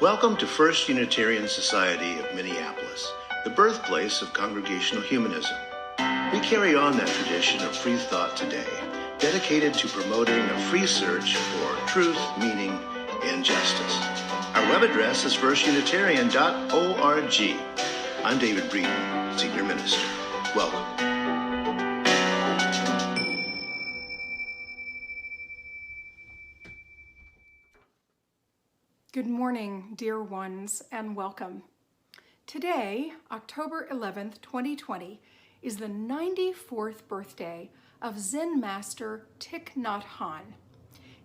Welcome to First Unitarian Society of Minneapolis, the birthplace of congregational humanism. We carry on that tradition of free thought today, dedicated to promoting a free search for truth, meaning, and justice. Our web address is firstunitarian.org. I'm David Breeden, Senior Minister. Welcome. Good morning, dear ones, and welcome. Today, October 11th, 2020, is the 94th birthday of Zen Master Thich Nhat Hanh.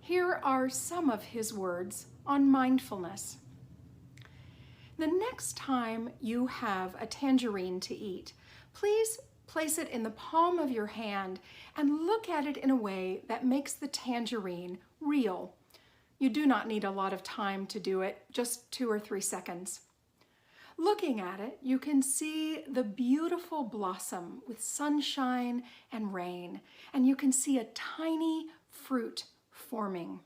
Here are some of his words on mindfulness. The next time you have a tangerine to eat, please place it in the palm of your hand and look at it in a way that makes the tangerine real. You do not need a lot of time to do it, just 2 or 3 seconds. Looking at it, you can see the beautiful blossom with sunshine and rain, and you can see a tiny fruit forming.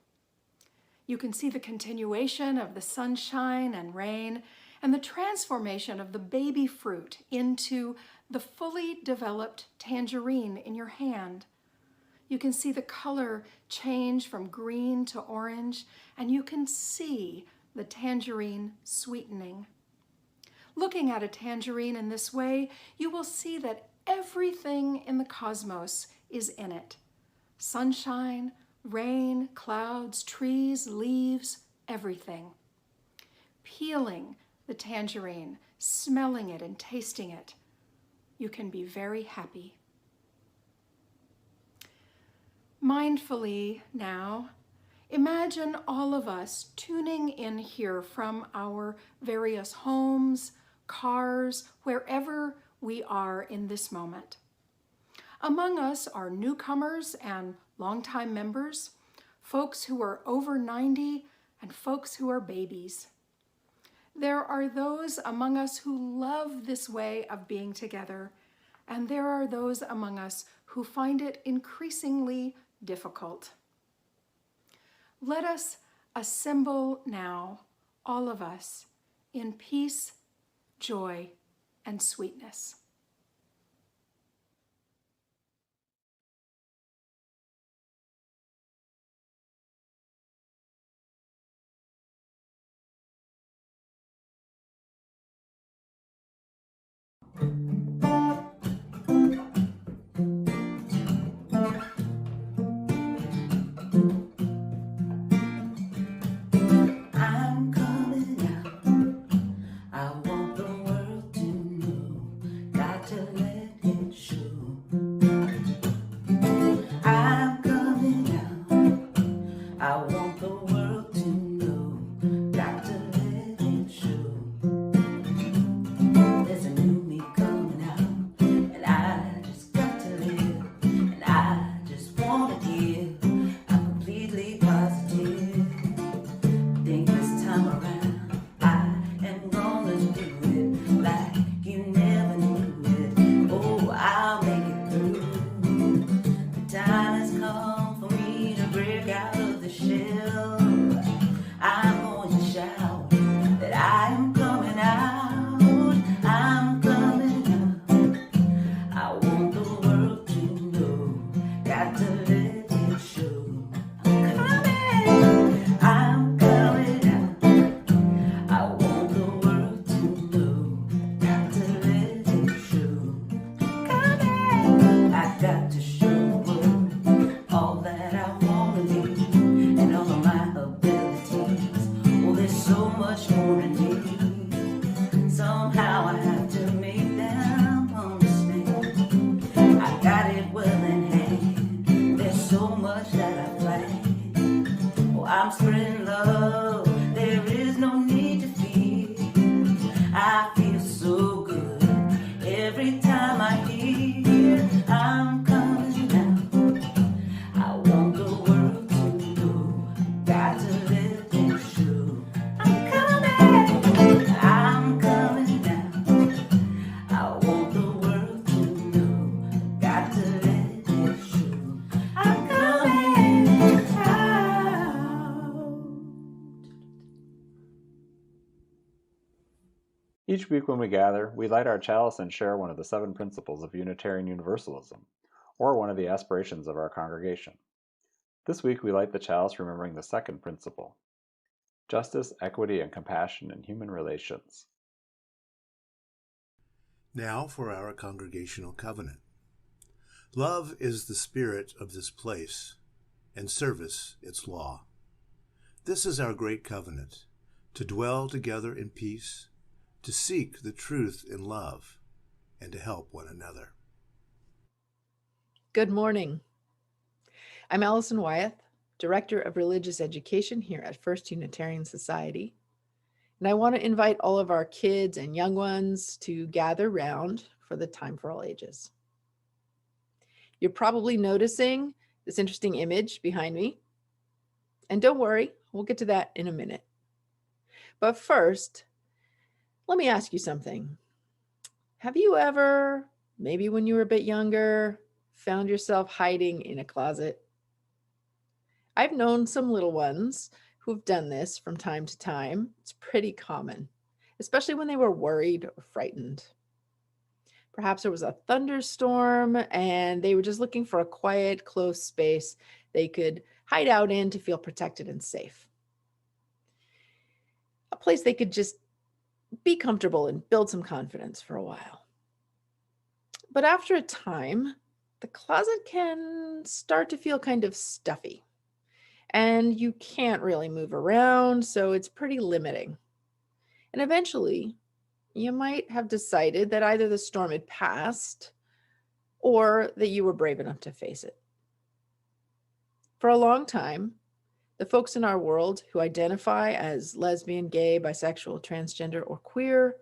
You can see the continuation of the sunshine and rain and the transformation of the baby fruit into the fully developed tangerine in your hand. You can see the color change from green to orange, and you can see the tangerine sweetening. Looking at a tangerine in this way, you will see that everything in the cosmos is in it. Sunshine, rain, clouds, trees, leaves, everything. Peeling the tangerine, smelling it and tasting it, you can be very happy. Mindfully now, imagine all of us tuning in here from our various homes, cars, wherever we are in this moment. Among us are newcomers and longtime members, folks who are over 90 and folks who are babies. There are those among us who love this way of being together, and there are those among us who find it increasingly difficult. Let us assemble now, all of us, in peace, joy, and sweetness. Each week when we gather, we light our chalice and share one of the 7 principles of Unitarian Universalism, or one of the aspirations of our congregation. This week we light the chalice remembering the 2nd principle: justice, equity, and compassion in human relations. Now for our congregational covenant. Love is the spirit of this place, and service its law. This is our great covenant, to dwell together in peace, to seek the truth in love, and to help one another. Good morning. I'm Allison Wyeth, Director of Religious Education here at First Unitarian Society. And I want to invite all of our kids and young ones to gather round for the Time for All Ages. You're probably noticing this interesting image behind me. And don't worry, we'll get to that in a minute. But first, let me ask you something. Have you ever, maybe when you were a bit younger, found yourself hiding in a closet? I've known some little ones who've done this from time to time. It's pretty common, especially when they were worried or frightened. Perhaps there was a thunderstorm and they were just looking for a quiet, close space they could hide out in to feel protected and safe. A place they could just be comfortable and build some confidence for a while. But after a time, the closet can start to feel kind of stuffy. And you can't really move around, so it's pretty limiting. And eventually, you might have decided that either the storm had passed or that you were brave enough to face it. For a long time, the folks in our world who identify as lesbian, gay, bisexual, transgender, or queer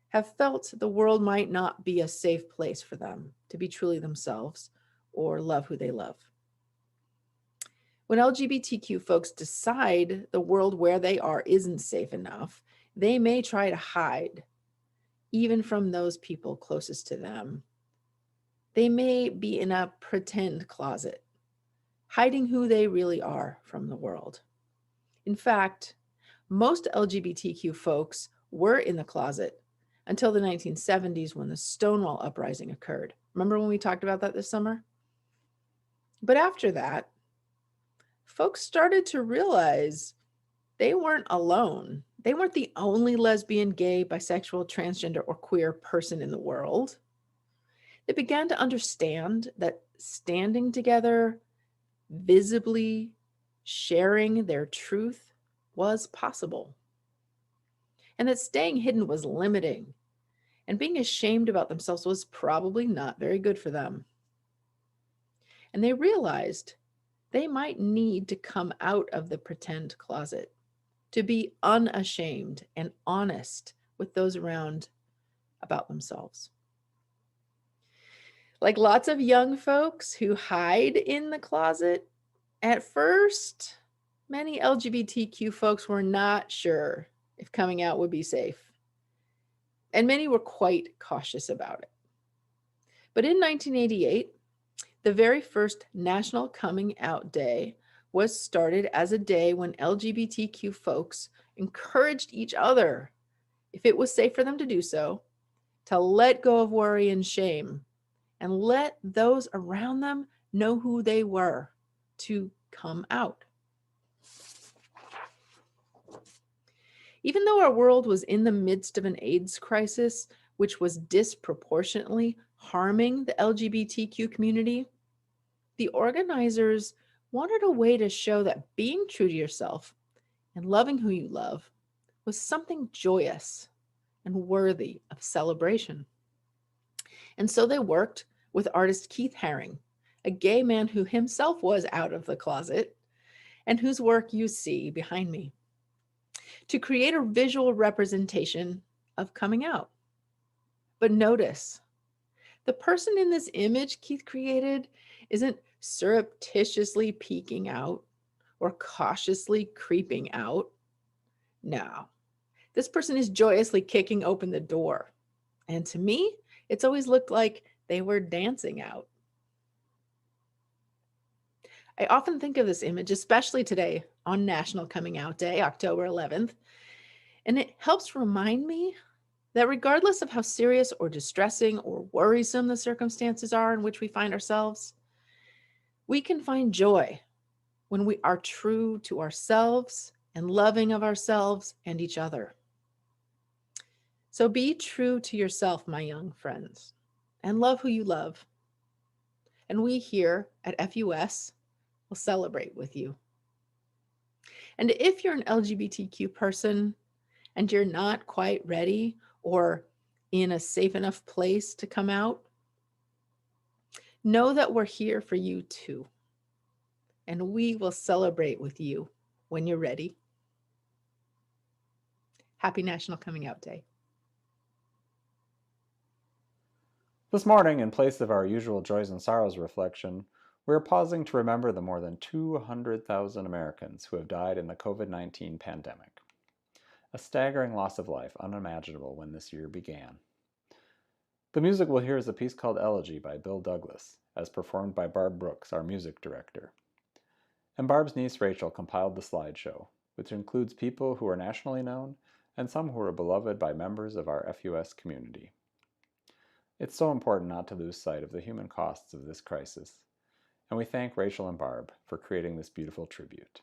have felt the world might not be a safe place for them to be truly themselves or love who they love. When LGBTQ folks decide the world where they are isn't safe enough, they may try to hide, even from those people closest to them. They may be in a pretend closet, hiding who they really are from the world. In fact, most LGBTQ folks were in the closet until the 1970s when the Stonewall Uprising occurred. Remember when we talked about that this summer? But after that, folks started to realize they weren't alone. They weren't the only lesbian, gay, bisexual, transgender, or queer person in the world. They began to understand that standing together, visibly sharing their truth was possible. And that staying hidden was limiting. And being ashamed about themselves was probably not very good for them. And they realized they might need to come out of the pretend closet, to be unashamed and honest with those around about themselves. Like lots of young folks who hide in the closet, at first, many LGBTQ folks were not sure if coming out would be safe. And many were quite cautious about it. But in 1988, the very first National Coming Out Day was started as a day when LGBTQ folks encouraged each other, if it was safe for them to do so, to let go of worry and shame and let those around them know who they were, to come out. Even though our world was in the midst of an AIDS crisis, which was disproportionately harming the LGBTQ community, the organizers wanted a way to show that being true to yourself and loving who you love was something joyous and worthy of celebration. And so they worked with artist Keith Haring, a gay man who himself was out of the closet and whose work you see behind me, to create a visual representation of coming out. But notice, the person in this image Keith created isn't surreptitiously peeking out or cautiously creeping out. No, this person is joyously kicking open the door. And to me, it's always looked like they were dancing out. I often think of this image, especially today on National Coming Out Day, October 11th, and it helps remind me that regardless of how serious or distressing or worrisome the circumstances are in which we find ourselves, we can find joy when we are true to ourselves and loving of ourselves and each other. So be true to yourself, my young friends, and love who you love. And we here at FUS will celebrate with you. And if you're an LGBTQ person and you're not quite ready or in a safe enough place to come out, know that we're here for you too. And we will celebrate with you when you're ready. Happy National Coming Out Day. This morning, in place of our usual joys and sorrows reflection, we are pausing to remember the more than 200,000 Americans who have died in the COVID-19 pandemic. A staggering loss of life, unimaginable when this year began. The music we'll hear is a piece called Elegy by Bill Douglas, as performed by Barb Brooks, our music director. And Barb's niece Rachel compiled the slideshow, which includes people who are nationally known and some who are beloved by members of our FUS community. It's so important not to lose sight of the human costs of this crisis, and we thank Rachel and Barb for creating this beautiful tribute.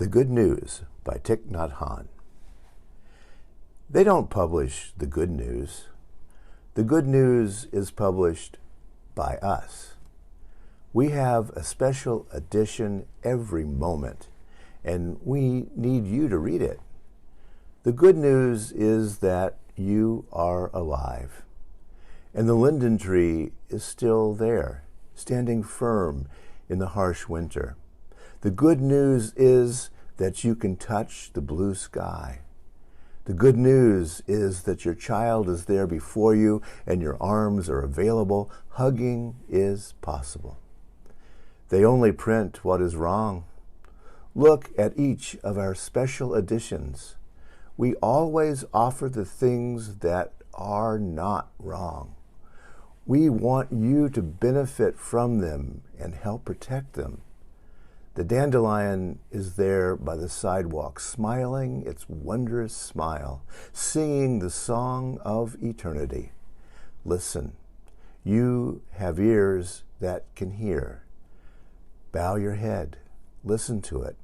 The Good News by Thich Nhat Hanh. They don't publish the good news. The good news is published by us. We have a special edition every moment, and we need you to read it. The good news is that you are alive, and the linden tree is still there, standing firm in the harsh winter. The good news is that you can touch the blue sky. The good news is that your child is there before you and your arms are available. Hugging is possible. They only print what is wrong. Look at each of our special editions. We always offer the things that are not wrong. We want you to benefit from them and help protect them. The dandelion is there by the sidewalk, smiling its wondrous smile, singing the song of eternity. Listen, you have ears that can hear. Bow your head, listen to it.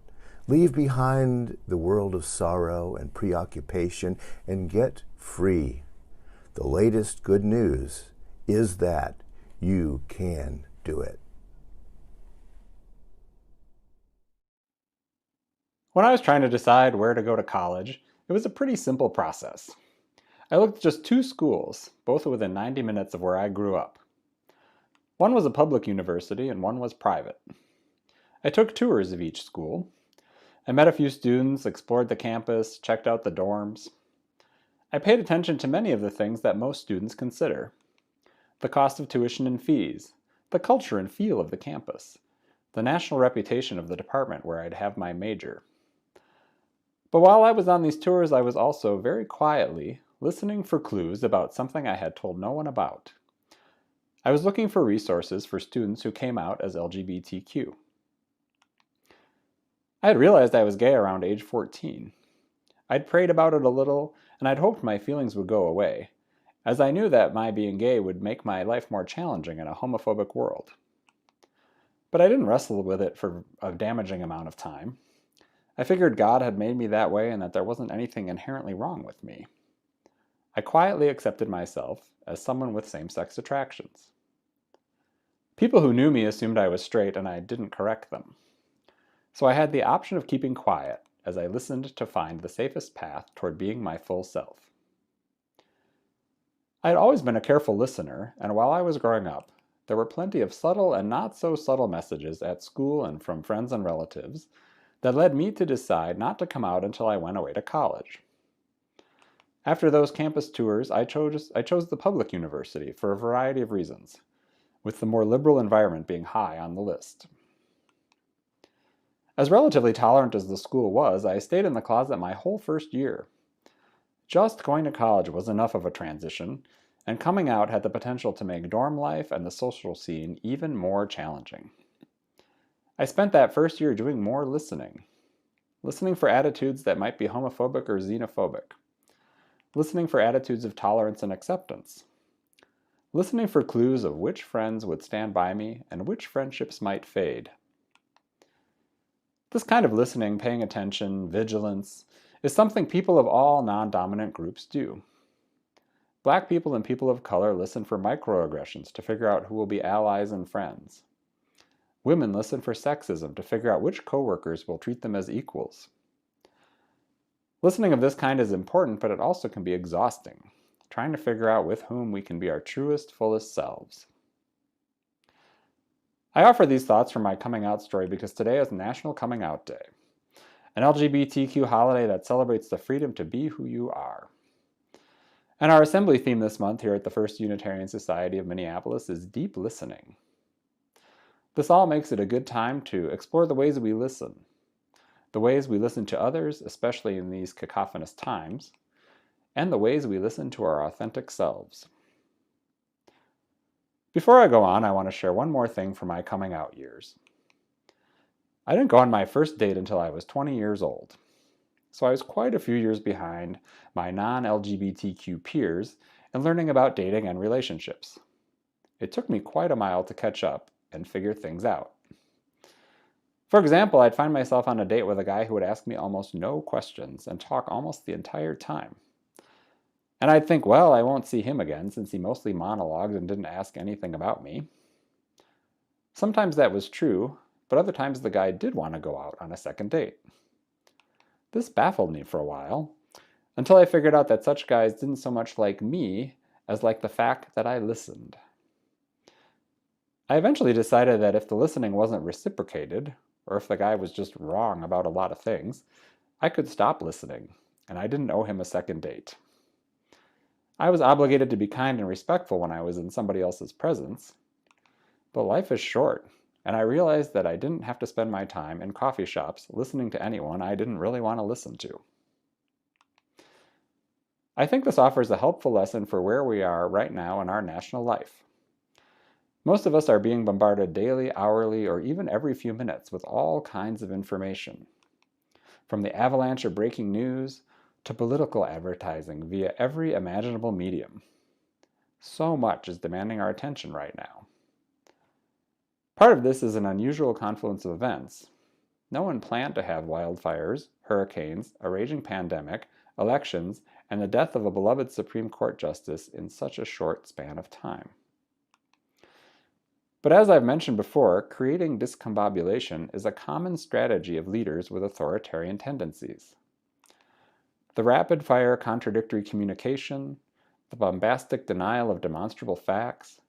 Leave behind the world of sorrow and preoccupation and get free. The latest good news is that you can do it. When I was trying to decide where to go to college, it was a pretty simple process. I looked at just 2 schools, both within 90 minutes of where I grew up. One was a public university and one was private. I took tours of each school. I met a few students, explored the campus, checked out the dorms. I paid attention to many of the things that most students consider. The cost of tuition and fees, the culture and feel of the campus, the national reputation of the department where I'd have my major. But while I was on these tours, I was also very quietly listening for clues about something I had told no one about. I was looking for resources for students who came out as LGBTQ. I had realized I was gay around age 14. I'd prayed about it a little, and I'd hoped my feelings would go away, as I knew that my being gay would make my life more challenging in a homophobic world. But I didn't wrestle with it for a damaging amount of time. I figured God had made me that way and that there wasn't anything inherently wrong with me. I quietly accepted myself as someone with same-sex attractions. People who knew me assumed I was straight and I didn't correct them. So I had the option of keeping quiet as I listened to find the safest path toward being my full self. I had always been a careful listener, and while I was growing up, there were plenty of subtle and not so subtle messages at school and from friends and relatives that led me to decide not to come out until I went away to college. After those campus tours, I chose the public university for a variety of reasons, with the more liberal environment being high on the list. As relatively tolerant as the school was, I stayed in the closet my whole first year. Just going to college was enough of a transition, and coming out had the potential to make dorm life and the social scene even more challenging. I spent that first year doing more listening for attitudes that might be homophobic or xenophobic, listening for attitudes of tolerance and acceptance, listening for clues of which friends would stand by me and which friendships might fade. This kind of listening, paying attention, vigilance, is something people of all non-dominant groups do. Black people and people of color listen for microaggressions to figure out who will be allies and friends. Women listen for sexism to figure out which coworkers will treat them as equals. Listening of this kind is important, but it also can be exhausting, trying to figure out with whom we can be our truest, fullest selves. I offer these thoughts from my coming out story because today is National Coming Out Day, an LGBTQ holiday that celebrates the freedom to be who you are. And our assembly theme this month here at the First Unitarian Society of Minneapolis is Deep Listening. This all makes it a good time to explore the ways we listen to others, especially in these cacophonous times, and the ways we listen to our authentic selves. Before I go on, I want to share one more thing from my coming out years. I didn't go on my first date until I was 20 years old, so I was quite a few years behind my non-LGBTQ peers in learning about dating and relationships. It took me quite a mile to catch up and figure things out. For example, I'd find myself on a date with a guy who would ask me almost no questions and talk almost the entire time. And I'd think, well, I won't see him again since he mostly monologued and didn't ask anything about me. Sometimes that was true, but other times the guy did want to go out on a second date. This baffled me for a while, until I figured out that such guys didn't so much like me as like the fact that I listened. I eventually decided that if the listening wasn't reciprocated, or if the guy was just wrong about a lot of things, I could stop listening, and I didn't owe him a second date. I was obligated to be kind and respectful when I was in somebody else's presence, but life is short, and I realized that I didn't have to spend my time in coffee shops listening to anyone I didn't really want to listen to. I think this offers a helpful lesson for where we are right now in our national life. Most of us are being bombarded daily, hourly, or even every few minutes with all kinds of information. From the avalanche of breaking news to political advertising via every imaginable medium. So much is demanding our attention right now. Part of this is an unusual confluence of events. No one planned to have wildfires, hurricanes, a raging pandemic, elections, and the death of a beloved Supreme Court justice in such a short span of time. But as I've mentioned before, creating discombobulation is a common strategy of leaders with authoritarian tendencies. The rapid-fire contradictory communication, the bombastic denial of demonstrable facts,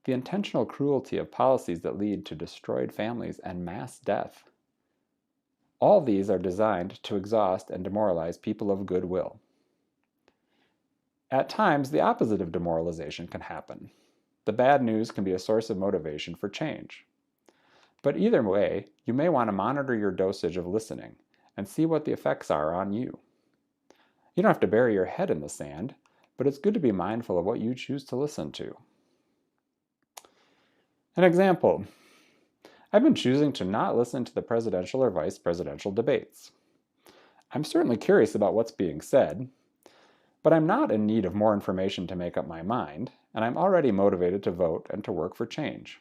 the intentional cruelty of policies that lead to destroyed families and mass death. All these are designed to exhaust and demoralize people of goodwill. At times, the opposite of demoralization can happen. The bad news can be a source of motivation for change. But either way, you may want to monitor your dosage of listening and see what the effects are on you. You don't have to bury your head in the sand, but it's good to be mindful of what you choose to listen to. An example. I've been choosing to not listen to the presidential or vice presidential debates. I'm certainly curious about what's being said, but I'm not in need of more information to make up my mind, and I'm already motivated to vote and to work for change.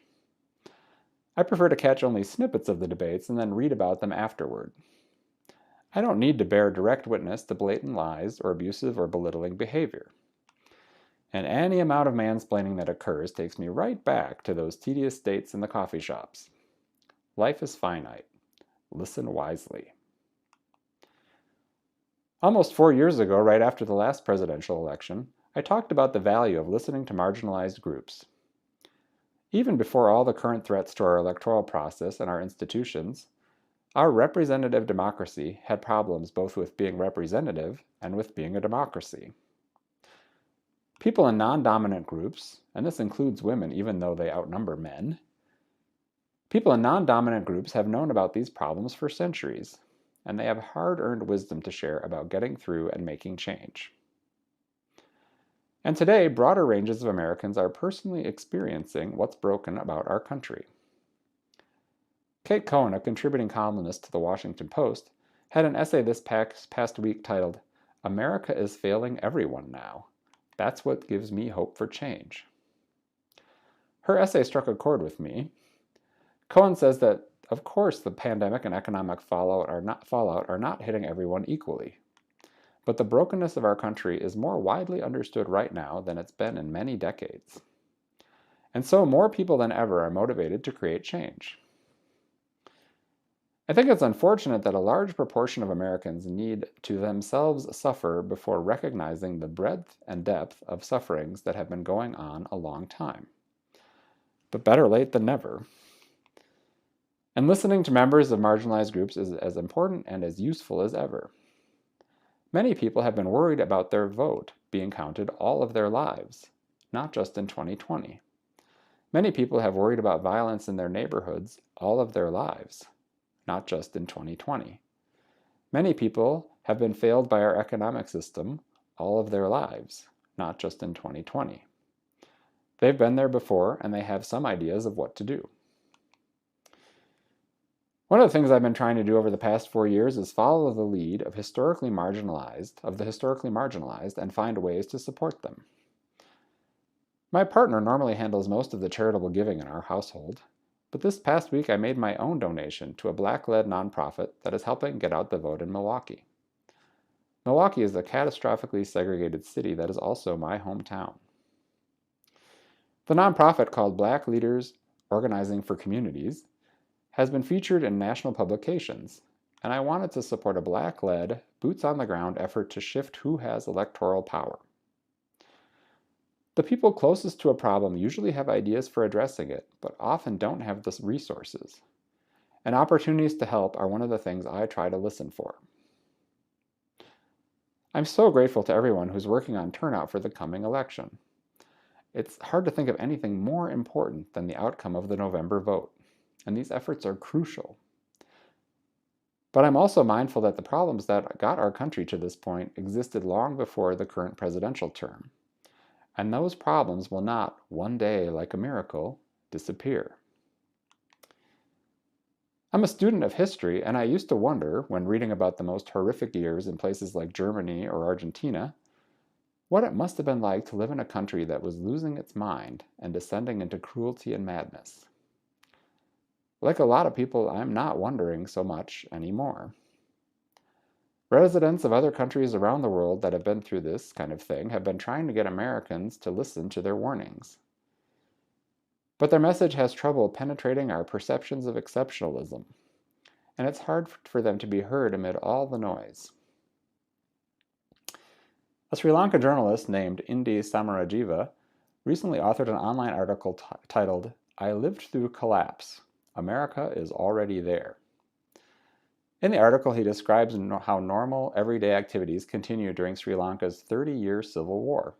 I prefer to catch only snippets of the debates and then read about them afterward. I don't need to bear direct witness to blatant lies or abusive or belittling behavior. And any amount of mansplaining that occurs takes me right back to those tedious dates in the coffee shops. Life is finite. Listen wisely. Almost 4 years ago, right after the last presidential election, I talked about the value of listening to marginalized groups. Even before all the current threats to our electoral process and our institutions, our representative democracy had problems both with being representative and with being a democracy. People in non-dominant groups, and this includes women even though they outnumber men, people in non-dominant groups have known about these problems for centuries, and they have hard-earned wisdom to share about getting through and making change. And today, broader ranges of Americans are personally experiencing what's broken about our country. Kate Cohen, a contributing columnist to the Washington Post, had an essay this past week titled, "America is Failing Everyone Now. That's what gives me hope for change." Her essay struck a chord with me. Cohen says that, of course, the pandemic and economic fallout are not hitting everyone equally. But the brokenness of our country is more widely understood right now than it's been in many decades. And so more people than ever are motivated to create change. I think it's unfortunate that a large proportion of Americans need to themselves suffer before recognizing the breadth and depth of sufferings that have been going on a long time. But better late than never. And listening to members of marginalized groups is as important and as useful as ever. Many people have been worried about their vote being counted all of their lives, not just in 2020. Many people have worried about violence in their neighborhoods all of their lives, not just in 2020. Many people have been failed by our economic system all of their lives, not just in 2020. They've been there before, and they have some ideas of what to do. One of the things I've been trying to do over the past 4 years is follow the lead of the historically marginalized, and find ways to support them. My partner normally handles most of the charitable giving in our household, but this past week I made my own donation to a Black-led nonprofit that is helping get out the vote in Milwaukee. Milwaukee is a catastrophically segregated city that is also my hometown. The nonprofit called Black Leaders Organizing for Communities has been featured in national publications, and I wanted to support a Black-led, boots-on-the-ground effort to shift who has electoral power. The people closest to a problem usually have ideas for addressing it, but often don't have the resources. And opportunities to help are one of the things I try to listen for. I'm so grateful to everyone who's working on turnout for the coming election. It's hard to think of anything more important than the outcome of the November vote, and these efforts are crucial. But I'm also mindful that the problems that got our country to this point existed long before the current presidential term. And those problems will not, one day like a miracle, disappear. I'm a student of history, and I used to wonder, when reading about the most horrific years in places like Germany or Argentina, what it must have been like to live in a country that was losing its mind and descending into cruelty and madness. Like a lot of people, I'm not wondering so much anymore. Residents of other countries around the world that have been through this kind of thing have been trying to get Americans to listen to their warnings. But their message has trouble penetrating our perceptions of exceptionalism, and it's hard for them to be heard amid all the noise. A Sri Lanka journalist named Indi Samarajiva recently authored an online article titled, "I Lived Through Collapse. America is Already There." In the article, he describes how normal, everyday activities continue during Sri Lanka's 30-year civil war.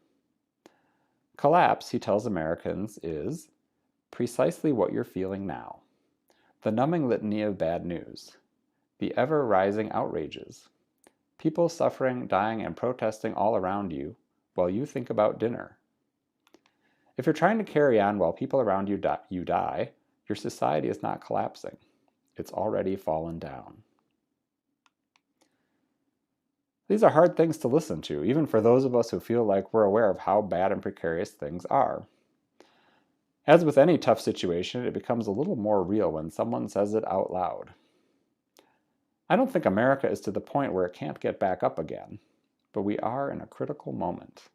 Collapse, he tells Americans, is precisely what you're feeling now. The numbing litany of bad news. The ever-rising outrages. People suffering, dying, and protesting all around you while you think about dinner. If you're trying to carry on while people around you die, your society is not collapsing. It's already fallen down. These are hard things to listen to, even for those of us who feel like we're aware of how bad and precarious things are. As with any tough situation, it becomes a little more real when someone says it out loud. I don't think America is to the point where it can't get back up again, but we are in a critical moment.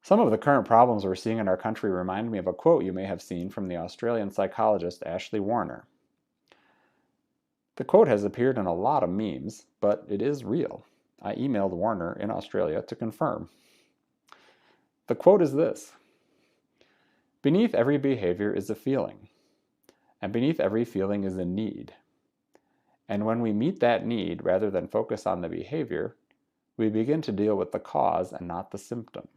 Some of the current problems we're seeing in our country remind me of a quote you may have seen from the Australian psychologist Ashley Warner. The quote has appeared in a lot of memes, but it is real. I emailed Warner in Australia to confirm. The quote is this: "Beneath every behavior is a feeling, and beneath every feeling is a need. And when we meet that need rather than focus on the behavior, we begin to deal with the cause and not the symptom."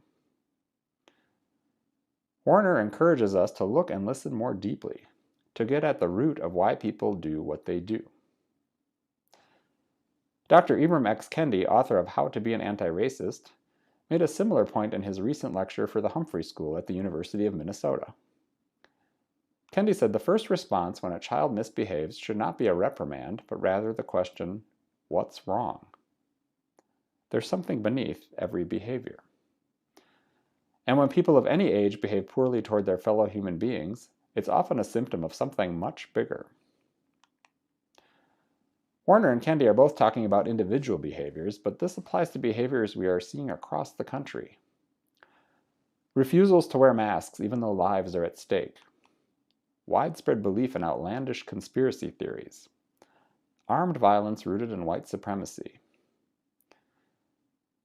Warner encourages us to look and listen more deeply, to get at the root of why people do what they do. Dr. Ibram X. Kendi, author of How to Be an Anti-Racist, made a similar point in his recent lecture for the Humphrey School at the University of Minnesota. Kendi said the first response when a child misbehaves should not be a reprimand, but rather the question, what's wrong? There's something beneath every behavior. And when people of any age behave poorly toward their fellow human beings, it's often a symptom of something much bigger. Warner and Kendi are both talking about individual behaviors, but this applies to behaviors we are seeing across the country. Refusals to wear masks even though lives are at stake. Widespread belief in outlandish conspiracy theories. Armed violence rooted in white supremacy.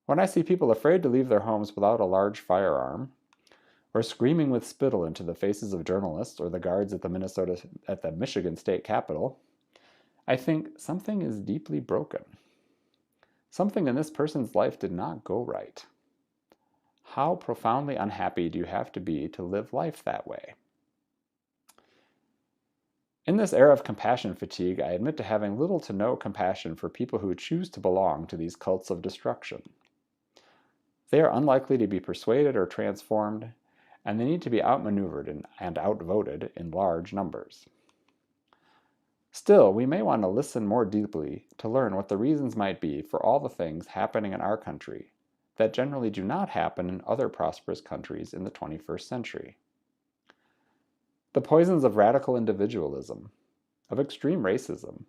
When I see people afraid to leave their homes without a large firearm, or screaming with spittle into the faces of journalists or the guards at the Michigan State Capitol, I think something is deeply broken. Something in this person's life did not go right. How profoundly unhappy do you have to be to live life that way? In this era of compassion fatigue, I admit to having little to no compassion for people who choose to belong to these cults of destruction. They are unlikely to be persuaded or transformed, and they need to be outmaneuvered and outvoted in large numbers. Still, we may want to listen more deeply to learn what the reasons might be for all the things happening in our country that generally do not happen in other prosperous countries in the 21st century. The poisons of radical individualism, of extreme racism,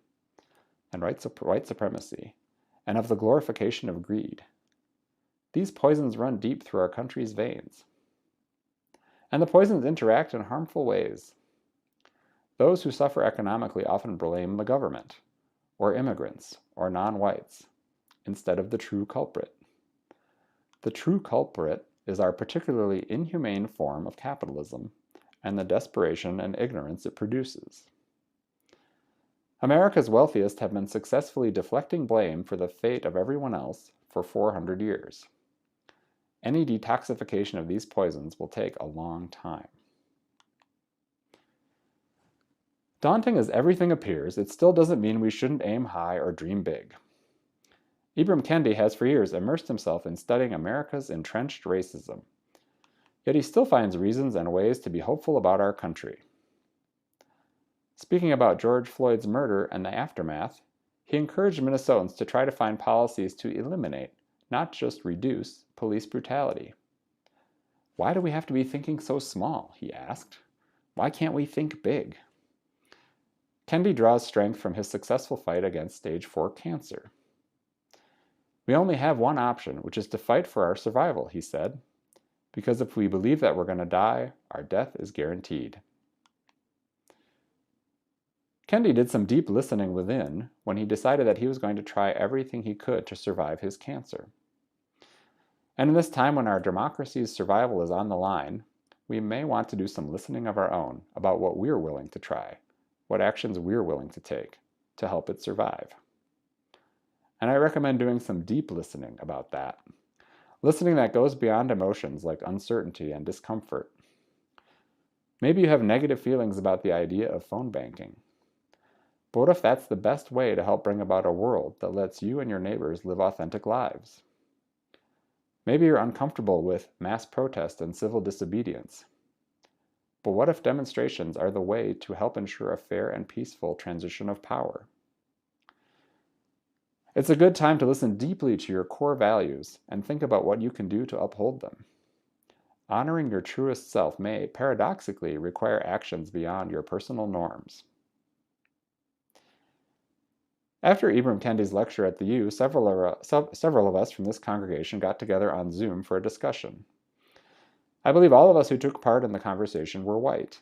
and white supremacy, and of the glorification of greed. These poisons run deep through our country's veins. And the poisons interact in harmful ways. Those who suffer economically often blame the government, or immigrants, or non-whites, instead of the true culprit. The true culprit is our particularly inhumane form of capitalism and the desperation and ignorance it produces. America's wealthiest have been successfully deflecting blame for the fate of everyone else for 400 years. Any detoxification of these poisons will take a long time. Daunting as everything appears, it still doesn't mean we shouldn't aim high or dream big. Ibram Kendi has for years immersed himself in studying America's entrenched racism. Yet he still finds reasons and ways to be hopeful about our country. Speaking about George Floyd's murder and the aftermath, he encouraged Minnesotans to try to find policies to eliminate, not just reduce, police brutality. Why do we have to be thinking so small, he asked. Why can't we think big? Kendi draws strength from his successful fight against stage 4 cancer. We only have one option, which is to fight for our survival, he said, because if we believe that we're going to die, our death is guaranteed. Kendi did some deep listening within when he decided that he was going to try everything he could to survive his cancer. And in this time when our democracy's survival is on the line, we may want to do some listening of our own about what we're willing to try, what actions we're willing to take to help it survive. And I recommend doing some deep listening about that. Listening that goes beyond emotions like uncertainty and discomfort. Maybe you have negative feelings about the idea of phone banking. But what if that's the best way to help bring about a world that lets you and your neighbors live authentic lives? Maybe you're uncomfortable with mass protest and civil disobedience. But what if demonstrations are the way to help ensure a fair and peaceful transition of power? It's a good time to listen deeply to your core values and think about what you can do to uphold them. Honoring your truest self may, paradoxically, require actions beyond your personal norms. After Ibram Kendi's lecture at the U, several of us from this congregation got together on Zoom for a discussion. I believe all of us who took part in the conversation were white.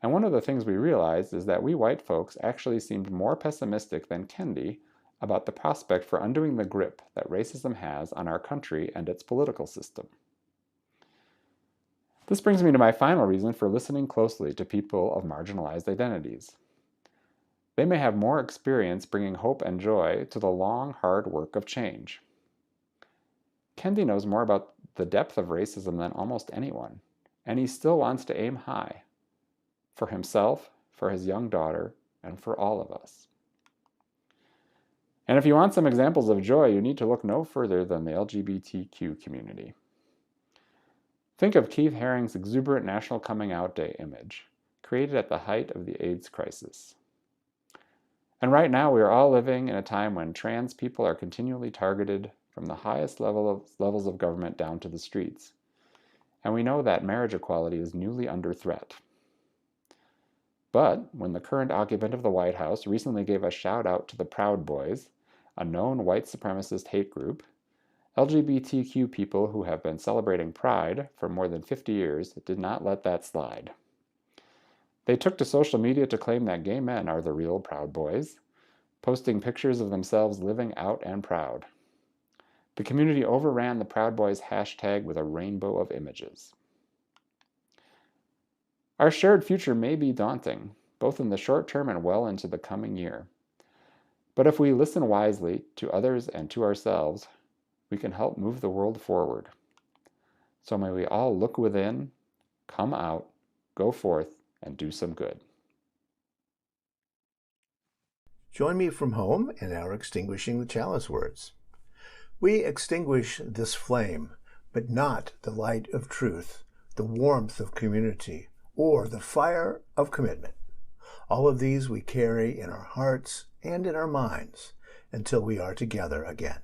And one of the things we realized is that we white folks actually seemed more pessimistic than Kendi about the prospect for undoing the grip that racism has on our country and its political system. This brings me to my final reason for listening closely to people of marginalized identities. They may have more experience bringing hope and joy to the long, hard work of change. Kendi knows more about the depth of racism than almost anyone, and he still wants to aim high, for himself, for his young daughter, and for all of us. And if you want some examples of joy, you need to look no further than the LGBTQ community. Think of Keith Haring's exuberant National Coming Out Day image, created at the height of the AIDS crisis. And right now, we are all living in a time when trans people are continually targeted from the highest levels of government down to the streets. And we know that marriage equality is newly under threat. But when the current occupant of the White House recently gave a shout out to the Proud Boys, a known white supremacist hate group, LGBTQ people who have been celebrating Pride for more than 50 years did not let that slide. They took to social media to claim that gay men are the real Proud Boys, posting pictures of themselves living out and proud. The community overran the Proud Boys hashtag with a rainbow of images. Our shared future may be daunting, both in the short term and well into the coming year. But if we listen wisely to others and to ourselves, we can help move the world forward. So may we all look within, come out, go forth, and do some good. Join me from home in our extinguishing the chalice words. We extinguish this flame, but not the light of truth, the warmth of community, or the fire of commitment. All of these we carry in our hearts and in our minds until we are together again.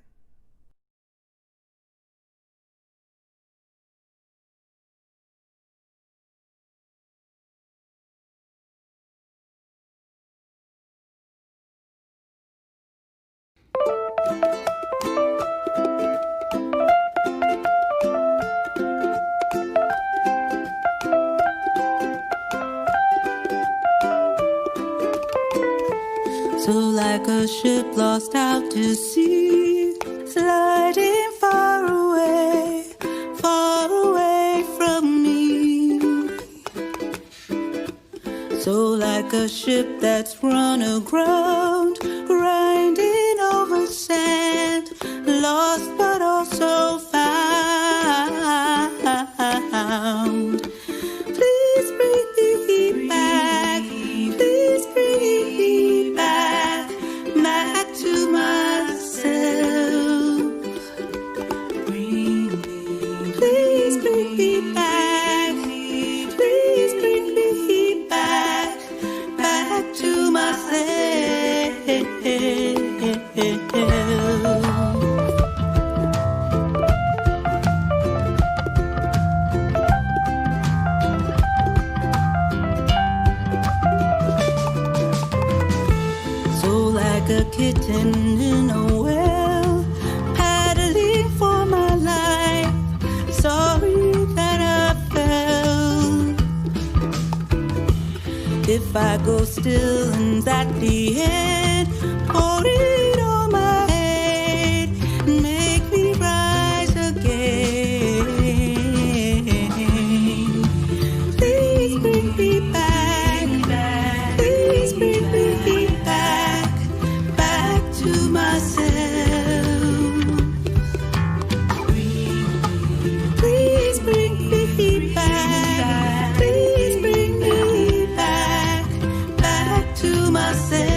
So like a ship lost out to sea, sliding far away from me. So like a ship that's run aground, grinding over sand, lost but also found. Please bring me back, please bring me back to myself. Please bring me back, please bring me back to myself. Like a kitten in a well, paddling for my life, sorry that I fell. If I go still and at the end, pour it on my head, make me rise again. Please bring me back, please bring me back to myself. Please bring me back, please bring me back to myself.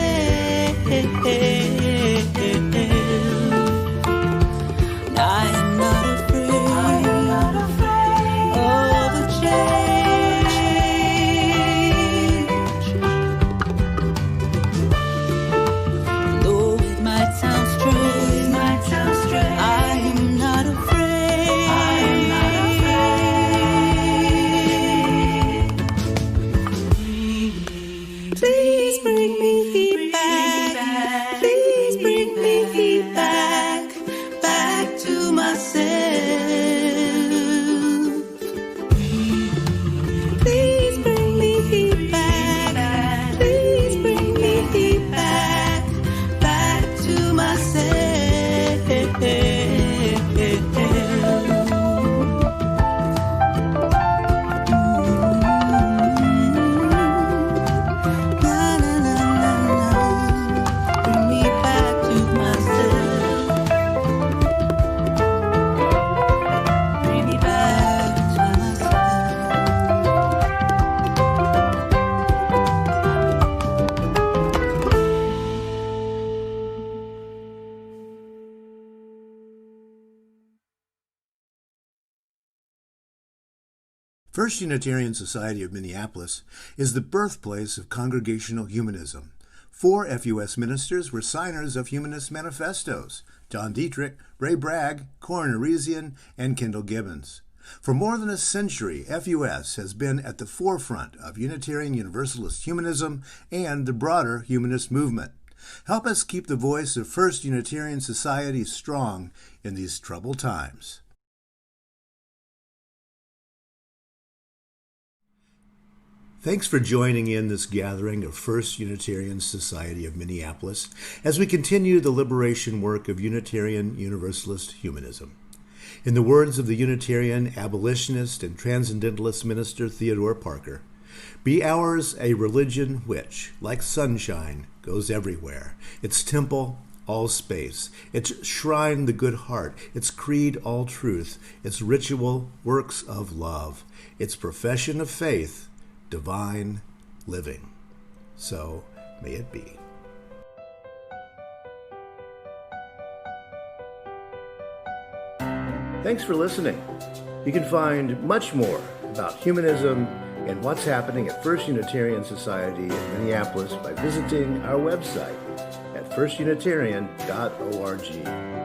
I am not afraid of the change. Though it might sound strange, I am not afraid. Please bring me back, please bring me back to myself. Please bring me back, please bring me back to myself. Na, na, na, na, na. Bring me back to myself. Bring me back to First Unitarian Society of Minneapolis is the birthplace of congregational humanism. 4 FUS ministers were signers of humanist manifestos: John Dietrich, Ray Bragg, Corin Arisian, and Kendall Gibbons. For more than a century, FUS has been at the forefront of Unitarian Universalist humanism and the broader humanist movement. Help us keep the voice of First Unitarian Society strong in these troubled times. Thanks for joining in this gathering of First Unitarian Society of Minneapolis as we continue the liberation work of Unitarian Universalist humanism. In the words of the Unitarian abolitionist and transcendentalist minister Theodore Parker, "Be ours a religion which, like sunshine, goes everywhere, its temple all space, its shrine the good heart, its creed all truth, its ritual works of love, its profession of faith divine living." So may it be. Thanks for listening. You can find much more about humanism and what's happening at First Unitarian Society in Minneapolis by visiting our website at firstunitarian.org.